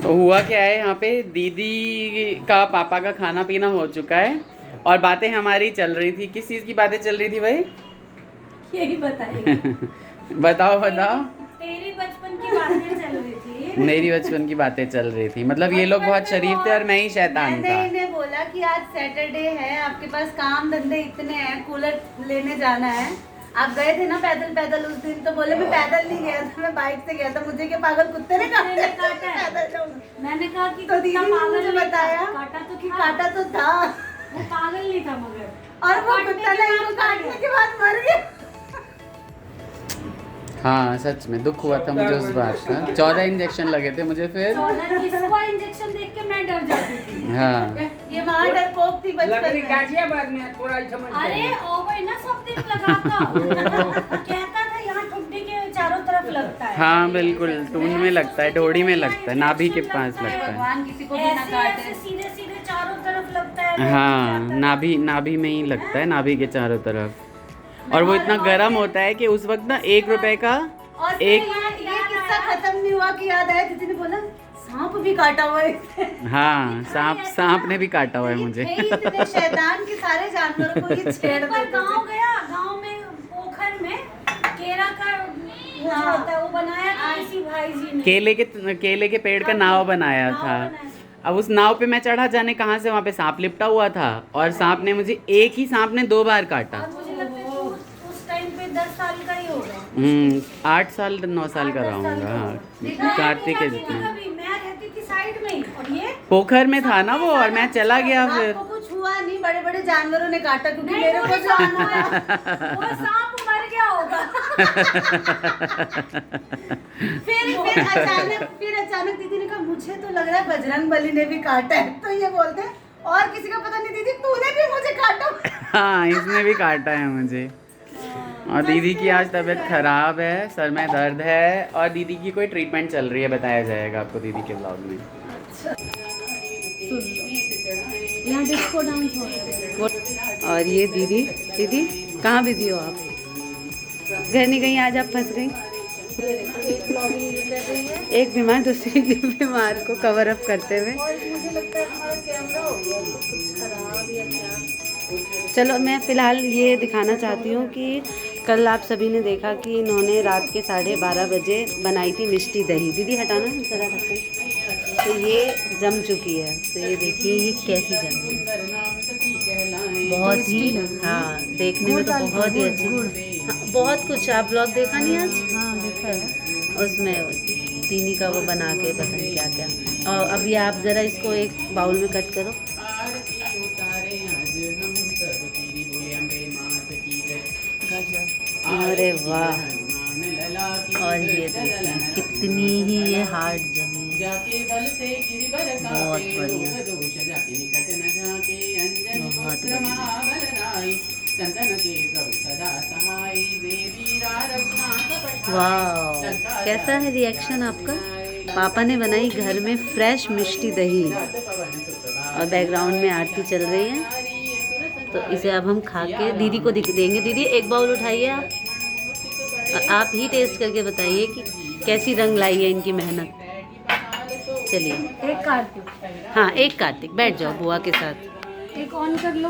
तो हुआ क्या है, यहाँ पे दीदी का पापा का खाना पीना हो चुका है और बातें हमारी चल रही थी। किस चीज़ की बातें चल रही थी भाई? यही बताइए। बताओ बताओ। तेरी बचपन की बातें चल रही थी। मेरी बचपन की बातें चल रही थी, मतलब ये लोग बहुत शरीफ थे और मैं ही शैतान मैंने था। इन्हें बोला कि आज सैटरडे है, आपके पास काम धंधे इतने हैं, कूलर लेने जाना है। आप गए थे ना पैदल पैदल उस दिन, तो बोले मैं पैदल नहीं गया था, मैं बाइक से गया था। मुझे क्या पागल कुत्ते ने काटा है? पैदल जाऊंगा। मैंने कहा कि तो दीदी ने पागल मुझे नहीं था, बताया काटा तो कि था। काटा तो था, वो पागल नहीं था मगर, और वो काटने कुत्ता के ने बाद इनको मर काटने गया। के बाद मर गया। हाँ सच में दुख हुआ था मुझे उस बात का। 14 इंजेक्शन लगे थे मुझे फिर। इसको इंजेक्शन देख के मैं डर जाती थी। हाँ ये वहाँ डरपोक थी बचपन लकड़ी में। गाजियाबाद में थोड़ा ही समझ अरे ओ भाई ना सब दिन लगाता कहता था यहाँ ठुड्डी के चारों तरफ लगता है। हाँ बिल्कुल, टून में लगता है, डोरी में लगता है, नाभि के पास लगता है। भगवान किसी को भी ना ऐसे काटे। ऐसे सीधे सीधे चारों तरफ लगता है। हाँ नाभि नाभि में ही लगता है, नाभि के चारों तरफ। और वो इतना गर्म होता है कि उस वक्त ना 1 रुपए का और फिर एक। ये किस्सा खत्म नहीं हुआ कि याद आया, दीदी ने बोला सांप भी काटा हुआ है इससे। हाँ सांप ने भी काटा हुआ है मुझे। थे ही इतने शैतान कि सारे जानवरों को ये छेड़ एक बार देते गांव थे। गया, गांव में पोखर में केरा का वो जो होता है वो बनाया था किसी भाई जी ने। केले के पेड़ का नाव बनाया था। अब उस नाव पे मैं चढ़ा, जाने कहाँ से वहाँ पे सांप लिपटा हुआ था और सांप ने मुझे, एक ही सांप ने 2 बार काटा। और मुझे लगता है कि उस टाइम पे 10 साल का ही होगा। 8 साल 9 साल का रहूँगा। हाँ कार्तिक के जितना। मैं रहती थी साइड में और ये पोखर में था ना वो, और मैं चला गया फिर। आपको कुछ हुआ नहीं, बड़े बड़े जानवरों ने काटा, क्योंकि नहीं, मेरे को कोई जो आना जानवर- है वो सांप मर गया होगा। फिर अचानक दीदी ने कहा मुझे तो लग रहा है बजरंग बली ने भी काटा है। तो ये बोलते हैं और किसी का पता नहीं, दीदी तूने भी मुझे काटा। हाँ इसने भी काटा है मुझे। और दीदी की आज तबीयत खराब है, सर में दर्द है और दीदी की कोई ट्रीटमेंट चल रही है, बताया जाएगा आपको दीदी के ब्लॉग में। यहाँ डिस्को डांस हो रहा है। और ये दीदी, दीदी कहाँ बिजी हो आप? घर नहीं गई आज, आप फंस गई। एक बीमार दूसरी बीमार को कवर अप करते हुए। मुझे लगता है हमारा कैमरा हो गया कुछ खराब या क्या। चलो मैं फ़िलहाल ये दिखाना चाहती हूँ कि कल आप सभी ने देखा कि इन्होंने रात के 12:30 बजे बनाई थी मिष्टी दही। दीदी हटाना ज़रा रखते हैं। तो ये जम चुकी है, तो ये देखिए ये कैसी जमी है। बहुत ही, हाँ देखने में तो बहुत ही अच्छी। हाँ, बहुत कुछ आप ब्लॉग देखा नहीं आज? हाँ देखा है। उसमें चीनी का वो बना के पता नहीं क्या क्या। और अभी आप ज़रा इसको एक बाउल में कट करो। अरे वाह, और ये देखिए कितनी ही ये हार्ड जमी है। बहुत बढ़िया, बहुत बढ़िया। वाह, कैसा है रिएक्शन आपका? पापा ने बनाई घर में फ्रेश मिष्टी दही और बैकग्राउंड में आरती चल रही है। तो इसे अब हम खा के दीदी को दिख देंगे। दीदी एक बाउल उठाइए आप, और आप ही टेस्ट करके बताइए कि कैसी रंग लाई है इनकी मेहनत। चलिए एक कार्तिक, हाँ एक कार्तिक, बैठ जाओ बुआ के साथ, एक ऑन कर लो।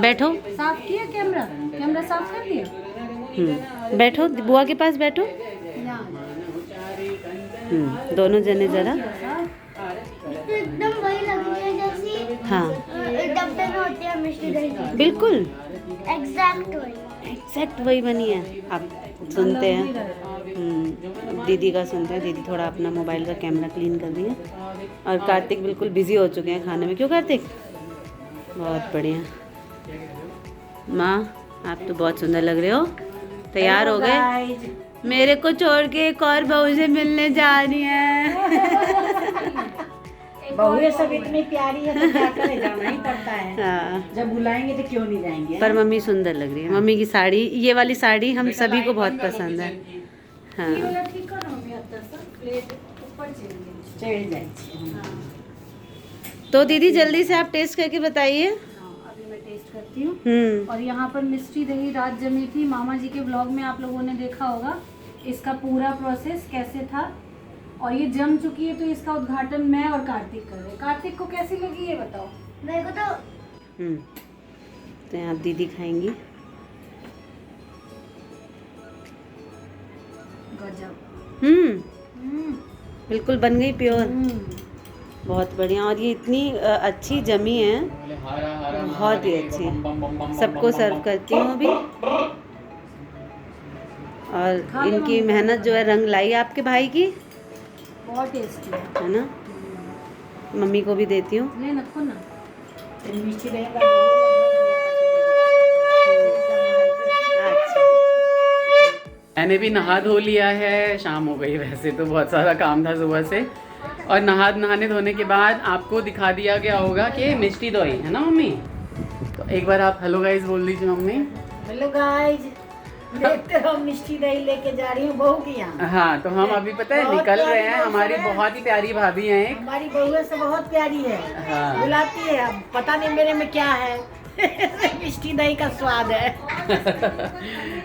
बैठो। साफ किया कैमरा, कैमरा साफ कर दिया। बैठो बुआ के पास बैठो। यहाँ दोनों जने जरा। एकदम वही लग रही है जैसी हाँ डब्बे में होती है मिष्टी दही की। बिल्कुल एग्जैक्ट वही। एग्जैक्ट वही बनी है। आप सुनते हैं, दीदी का सुनते हैं। दीदी थोड़ा अपना मोबाइल का कैमरा क्लीन कर रही है और कार्तिक बिल्कुल बिजी हो चुके हैं खाने में। क्यों कार्तिक? बहुत बढ़िया। माँ आप तो बहुत सुंदर लग रहे हो, तैयार हो गए? मेरे को छोड़ के एक और बहू से मिलने जा रही है। बहुएं सब इतनी प्यारी है तो क्या करे, जाना ही पड़ता है। हाँ जब बुलाएंगे तो क्यों नहीं जाएंगे। पर मम्मी सुंदर लग रही है। मम्मी की साड़ी, ये वाली साड़ी हम सभी को बहुत पसंद है। हाँ ठीक करो प्लेट ऊपर चढ़ जाए। तो दीदी जल्दी से आप टेस्ट करके बताइए। अभी मैं टेस्ट करती हूँ। और यहाँ पर मिष्टी दही रात जमी थी। मामा जी के ब्लॉग में आप लोगों ने देखा होगा इसका पूरा प्रोसेस कैसे था। और ये जम चुकी है, तो इसका उद्घाटन मैं और कार्तिक कर रहे हैं। कार्तिक को कैसी लगी ये बताओ। मेरे को तो तो यहाँ दीदी खाएंगी। गजब। बिल्कुल बन गई प्योर, बहुत बढ़िया। और ये इतनी अच्छी जमी है, बहुत ही अच्छी है। सबको सर्व करती हूँ अभी। और इनकी मेहनत जो है रंग लाई आपके भाई की, बहुत टेस्टी है ना। मम्मी को भी देती हूँ। ले नखो ना। मिर्ची रहेगा। मैंने भी नहा धो लिया है, शाम हो गई वैसे तो बहुत सारा काम था सुबह से। और नहाने धोने के बाद आपको दिखा दिया गया होगा कि मिष्टी दोई है ना मम्मी। तो एक बार आप हेलो गाइस बोल दीजिए मम्मी। हेलो गाइस, देखते हो मिष्टी दही लेके जा रही हूँ बहू की यहाँ। हाँ, तो हम अभी पता है बहुत निकल रहे प्यारी हैं। बहू हमारी है। बहुत ही प्यारी भाभी हैं एक। हमारी बहू से बहुत प्यारी है, हाँ। बुलाती है। अब पता नहीं मेरे में क्या है। मिष्टी दही का स्वाद है।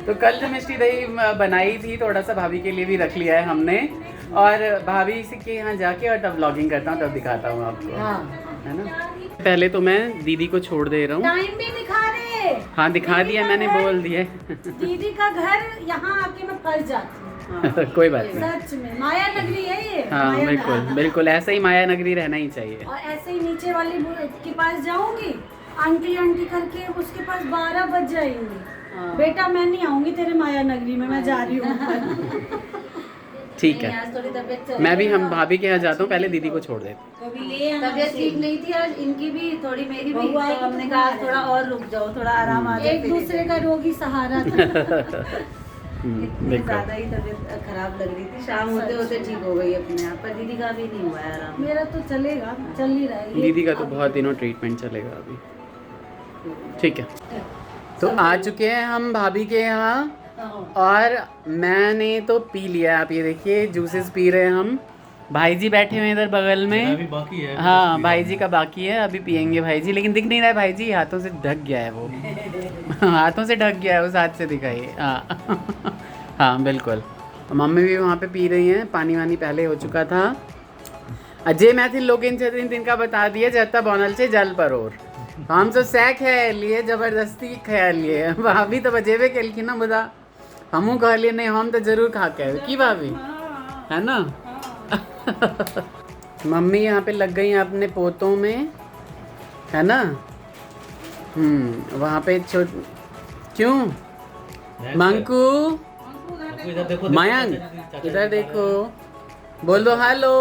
तो कल जो मिष्टी दही बनाई थी, थोड़ा सा भाभी के लिए भी रख लिया है हमने। और भाभी से के यहाँ जाके और तब व्लॉगिंग करता हूँ, तब दिखाता हूँ आपको, है ना। पहले तो मैं दीदी को छोड़ दे रहा हूँ। टाइम भी दिखा रहे। हाँ दिखा दिया मैंने, बोल दिए। दीदी का घर यहाँ आके मैं फंस जाती हूँ। कोई बात नहीं। सच में माया नगरी है ये। हाँ माया बिल्कुल नगरी। बिल्कुल, ऐसा ही माया नगरी रहना ही चाहिए। और ऐसे ही नीचे वाली के पास जाऊंगी, आंटी आंटी करके उसके पास 12 बज जाएंगे। बेटा मैं नहीं आऊंगी तेरे माया नगरी में, मैं जा रही हूँ। ठीक है, आज थोड़ी तबीयत मैं भी हम भाभी के यहाँ जाता हूँ, पहले दीदी को छोड़ देते। तबीयत ठीक नहीं थी आज, इनकी भी थोड़ी, मेरी भी। बहू तो आएगी हमने तो कहा बुला थोड़ा और रुक जाओ, थोड़ा आराम आ जाए। एक दूसरे का रोगी सहारा था। इतनी बिल्कुल। ज्यादा ही तबीयत खराब लग रही थी, शाम होते होते ठीक हो गई अपने आप। पर दीदी का भी नहीं हुआ है आराम। मेरा तो चलेगा, चल ही रहा है। दीदी का तो बहुत दिनों ट्रीटमेंट चलेगा अभी। ठीक है, तो आ चुके हैं हम भाभी के यहाँ। और मैंने तो पी लिया, आप ये देखिए जूसेस पी रहे हैं हम। भाई जी बैठे हुए हैं इधर बगल में। अभी बाकी है। हाँ भाई जी का बाकी है, अभी पियेंगे भाई जी। लेकिन दिख नहीं रहा है भाई जी, हाथों से ढक गया है वो। हाथों से ढक गया है, उस हाथ से दिखाइए। हाँ हाँ बिल्कुल। मम्मी भी वहाँ पे पी रही हैं। पानी वानी पहले हो चुका था। अजय मैथिल लोकेन छथिन तिनका बता दिए जत्ता बनल से जल परोर। हम तो सह खे लिए, जबरदस्ती खा लिए। भाभी तो बजेबे केलखिन ना बुदा, हमू कहलिए नहीं हम तो जरूर खा के आए की भाभी, है ना। मम्मी यहाँ पे लग गई हैं अपने पोतों में, है ना। वहाँ पे क्यों मंकू इधर देखो, मयंक इधर देखो, बोल दो हेलो।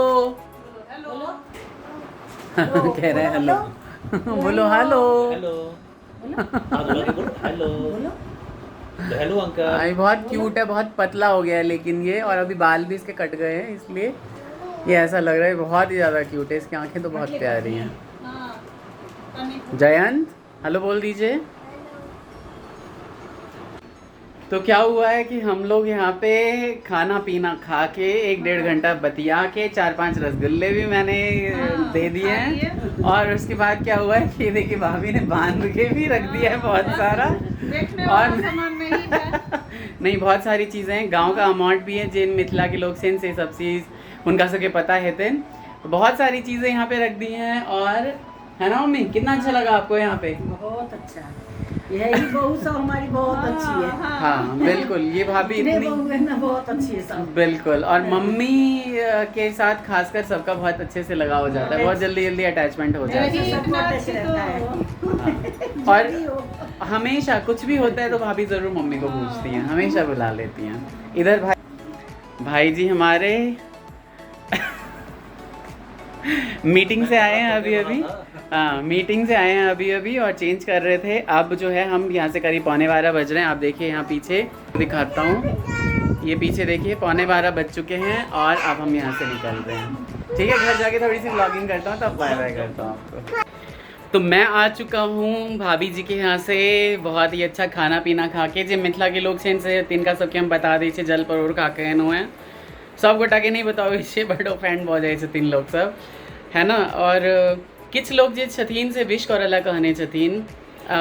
कह रहे हैं हेलो। बोलो hello. Hello hello hello uncle. आई बहुत क्यूट है, बहुत पतला हो गया है लेकिन ये, और अभी बाल भी इसके कट गए हैं इसलिए ये ऐसा लग रहा है। बहुत ही ज़्यादा क्यूट है, इसकी आंखें तो बहुत प्यारी हैं। जयंत हेलो बोल दीजिए। तो क्या हुआ है कि हम लोग यहाँ पे खाना पीना खा के 1-1.5 घंटा बतिया के 4-5 रसगुल्ले भी मैंने दे दिए हैं। और उसके बाद क्या हुआ है कि देखिए भाभी ने बांध के भी रख दिया है बहुत सारा। और नहीं बहुत सारी चीज़ें, गांव का अमाउंट भी है जिन मिथिला के लोग सेन से सब चीज़ उनका सबके पता है। तेन बहुत सारी चीज़ें यहाँ पे रख दी हैं। और है ना मम्मी, कितना अच्छा लगा आपको यहाँ पे? बहुत अच्छा है, यही बहू सब हमारी बहुत अच्छी है। हाँ बिल्कुल, ये भाभी इतने इतनी बहू है ना, बहुत अच्छी है सब। बिल्कुल। और मम्मी के साथ खासकर सबका बहुत अच्छे से लगा हो जाता है, बहुत जल्दी जल्दी अटैचमेंट हो जाता है। सबको अटैच रहता है। और हमेशा कुछ भी होता है तो भाभी ज़रूर मम्मी को पूछती हैं, हमेशा बुला लेती हैं। इधर भाई जी हमारे मीटिंग से आए हैं अभी। हाँ मीटिंग से आए हैं अभी और चेंज कर रहे थे। अब जो है हम यहाँ से करीब 11:15 बज रहे हैं। आप देखिए यहाँ पीछे दिखाता हूँ, ये पीछे देखिए 11:15 बज चुके हैं और अब हम यहाँ से निकल रहे हैं। ठीक है, घर जाके थोड़ी सी व्लॉगिंग करता हूँ, तब बाय बाय करता हूँ आपको। तो मैं आ चुका हूँ भाभी जी के यहाँ से बहुत ही अच्छा खाना पीना खा के। जो मिथिला के लोग से तिनका सबके हम बता दी जल परोर खा के हैं, सब गोटा के नहीं बताओ इसे, बट फ्रेंड बहुत जाए 3 लोग सब, है ना। और किछ लोग जे छतीन से विश करला कहने छतीन,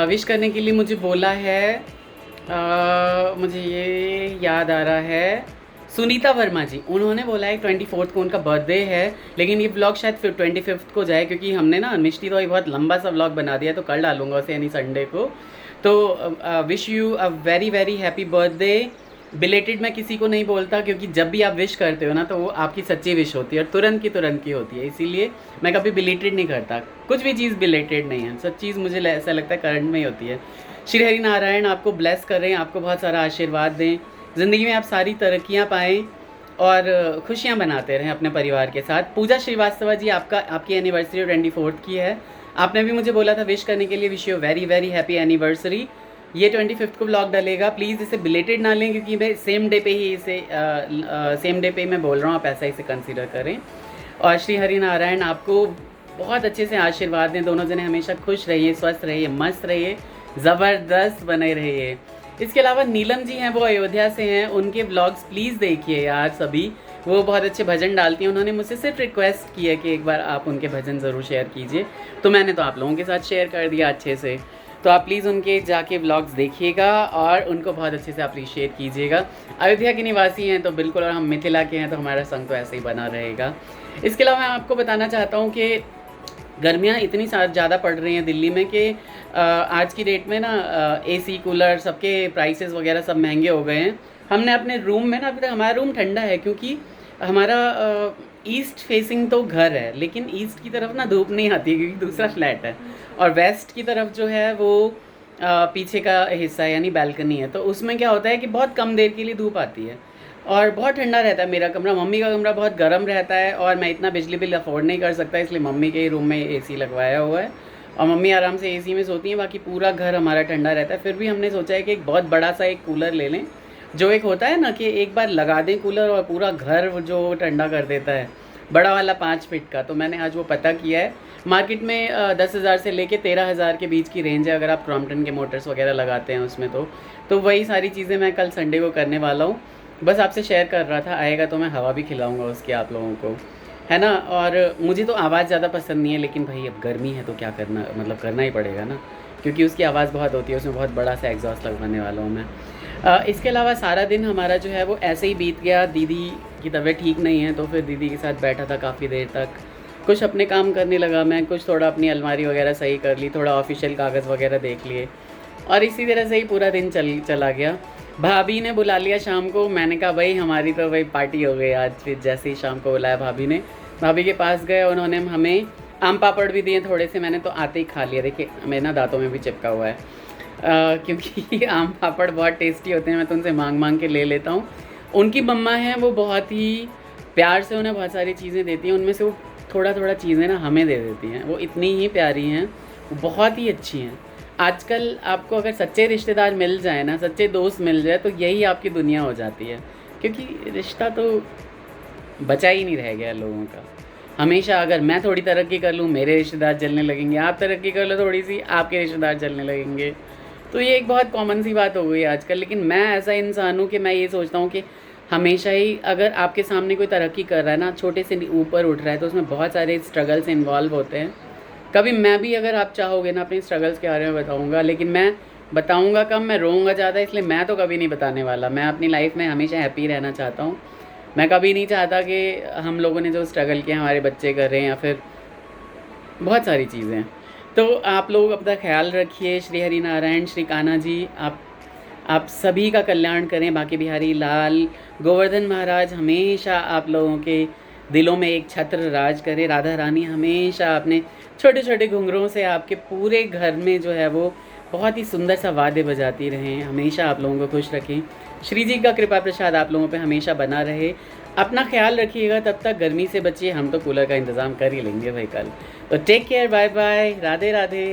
विश करने के लिए मुझे बोला है। मुझे ये याद आ रहा है सुनीता वर्मा जी, उन्होंने बोला है 24 को उनका बर्थडे है, लेकिन ये ब्लॉग शायद फिर 25 को जाए, क्योंकि हमने ना मिष्टी तो बहुत लंबा सा ब्लॉग बना दिया, तो कल डालूंगा उसे यानी संडे को। तो wish you a very very happy birthday. Belated मैं किसी को नहीं बोलता, क्योंकि जब भी आप विश करते हो ना तो वो आपकी सच्ची विश होती है और तुरंत की होती है, इसीलिए मैं कभी बिलेटेड नहीं करता। कुछ भी चीज़ बिलेटेड नहीं है, सब चीज़ मुझे ऐसा लगता है करंट में ही होती है। श्री हरि नारायण आपको ब्लेस करें, आपको बहुत सारा आशीर्वाद दें, ज़िंदगी में आप सारी तरक्कियाँ पाएँ और खुशियाँ बनाते रहें अपने परिवार के साथ। पूजा श्रीवास्तव जी, आपकी एनिवर्सरी 24 की है, आपने भी मुझे बोला था विश करने के लिए। Wish you very very happy anniversary. ये 25 को ब्लॉग डलेगा, प्लीज़ इसे बिलेटेड ना लें, क्योंकि मैं सेम डे पे ही इसे सेम डे पे मैं बोल रहा हूँ, आप ऐसा इसे कंसीडर करें। और श्री हरि नारायण आपको बहुत अच्छे से आशीर्वाद दें, दोनों जने हमेशा खुश रहिए, स्वस्थ रहिए, मस्त रहिए, ज़बरदस्त बने रहिए। इसके अलावा नीलम जी हैं, वो अयोध्या से हैं, उनके ब्लॉग्स प्लीज़ देखिए यार सभी, वो बहुत अच्छे भजन डालती हैं। उन्होंने मुझसे सिर्फ रिक्वेस्ट की है कि एक बार आप उनके भजन ज़रूर शेयर कीजिए, तो मैंने तो आप लोगों के साथ शेयर कर दिया अच्छे से। तो आप प्लीज़ उनके जाके व्लॉग्स देखिएगा और उनको बहुत अच्छे से अप्रिशिएट कीजिएगा। अयोध्या के निवासी हैं तो बिल्कुल, और हम मिथिला के हैं तो हमारा संग तो ऐसे ही बना रहेगा। इसके अलावा मैं आपको बताना चाहता हूँ कि गर्मियाँ इतनी ज़्यादा पड़ रही हैं दिल्ली में कि आज की डेट में ना AC कूलर सबके प्राइसेस वगैरह सब महंगे हो गए हैं। हमने अपने रूम में ना, अभी तक हमारा रूम ठंडा है क्योंकि हमारा ईस्ट फेसिंग तो घर है, लेकिन ईस्ट की तरफ ना धूप नहीं आती है क्योंकि दूसरा फ्लैट है, और वेस्ट की तरफ जो है वो पीछे का हिस्सा है यानी बैल्कनी है, तो उसमें क्या होता है कि बहुत कम देर के लिए धूप आती है और बहुत ठंडा रहता है मेरा कमरा। मम्मी का कमरा बहुत गर्म रहता है और मैं इतना बिजली बिल अफोर्ड नहीं कर सकता, इसलिए मम्मी के ही रूम में AC लगवाया हुआ है और मम्मी आराम से AC में सोती हैं, बाकी पूरा घर हमारा ठंडा रहता है। फिर भी हमने सोचा है कि एक बहुत बड़ा सा एक कूलर ले लें, जो एक होता है ना कि एक बार लगा दें कूलर और पूरा घर जो ठंडा कर देता है, बड़ा वाला 5 फीट का। तो मैंने आज वो पता किया है, मार्केट में 10,000 से लेके 13,000 के बीच की रेंज है अगर आप क्रॉम्पटन के मोटर्स वगैरह लगाते हैं उसमें। तो वही सारी चीज़ें मैं कल संडे को करने वाला हूँ, बस आपसे शेयर कर रहा था। आएगा तो मैं हवा भी खिलाऊँगा उसकी आप लोगों को, है ना। और मुझे तो आवाज़ ज़्यादा पसंद नहीं है, लेकिन भाई अब गर्मी है तो क्या करना, मतलब करना ही पड़ेगा ना, क्योंकि उसकी आवाज़ बहुत होती है, उसमें बहुत बड़ा सा एग्जॉस्ट लगवाने वाला हूँ मैं। इसके अलावा सारा दिन हमारा जो है वो ऐसे ही बीत गया। दीदी की तबीयत ठीक नहीं है तो फिर दीदी के साथ बैठा था काफ़ी देर तक, कुछ अपने काम करने लगा मैं, कुछ थोड़ा अपनी अलमारी वगैरह सही कर ली, थोड़ा ऑफिशियल कागज़ वगैरह देख लिए और इसी तरह से ही पूरा दिन चला गया। भाभी ने बुला लिया शाम को, मैंने कहा भाई हमारी तो भाई पार्टी हो गई आज। फिर जैसे ही शाम को बुलाया भाभी ने, भाभी के पास गए, उन्होंने हमें आम पापड़ भी दिए थोड़े से, मैंने तो आते ही खा लिया। देखिए मेरे ना दांतों में भी चिपका हुआ है क्योंकि आम पापड़ बहुत टेस्टी होते हैं, मैं तो उनसे मांग के ले लेता हूँ। उनकी मम्मा हैं वो बहुत ही प्यार से उन्हें बहुत सारी चीज़ें देती हैं, उनमें से वो थोड़ा चीज़ें ना हमें दे देती हैं, वो इतनी ही प्यारी हैं, वो बहुत ही अच्छी हैं। आजकल आपको अगर सच्चे रिश्तेदार मिल जाए ना, सच्चे दोस्त मिल जाए, तो यही आपकी दुनिया हो जाती है, क्योंकि रिश्ता तो बचा ही नहीं रह गया लोगों का। हमेशा अगर मैं थोड़ी तरक्की कर लूँ मेरे रिश्तेदार जलने लगेंगे, आप तरक्की कर लो थोड़ी सी आपके रिश्तेदार जलने लगेंगे। तो ये एक बहुत कॉमन सी बात हो गई आजकल। लेकिन मैं ऐसा इंसान हूँ कि मैं ये सोचता हूँ कि हमेशा ही अगर आपके सामने कोई तरक्की कर रहा है ना, छोटे से ऊपर उठ रहा है, तो उसमें बहुत सारे स्ट्रगल्स इन्वॉल्व होते हैं। कभी मैं भी, अगर आप चाहोगे ना, अपने स्ट्रगल्स के बारे में बताऊँगा, लेकिन मैं बताऊँगा कम, मैं रोऊँगा ज़्यादा, इसलिए मैं तो कभी नहीं बताने वाला। मैं अपनी लाइफ में हमेशा हैप्पी रहना चाहता हूँ। मैं कभी नहीं चाहता कि हम लोगों ने जो स्ट्रगल किया हमारे बच्चे कर रहे हैं या फिर बहुत सारी चीज़ें। तो आप लोग अपना ख्याल रखिए। श्री हरि नारायण, श्री कान्हा जी आप सभी का कल्याण करें। बांके बिहारी लाल, गोवर्धन महाराज हमेशा आप लोगों के दिलों में एक छत्र राज करे। राधा रानी हमेशा अपने छोटे छोटे घुंघरों से आपके पूरे घर में जो है वो बहुत ही सुंदर सा वाद्य बजाती रहें, हमेशा आप लोगों को खुश रखें। श्री जी का कृपा प्रसाद आप लोगों पे हमेशा बना रहे। अपना ख्याल रखिएगा, तब तक गर्मी से बचिए। हम तो कूलर का इंतज़ाम कर ही लेंगे भाई कल। तो take care, bye bye, Radhe Radhe.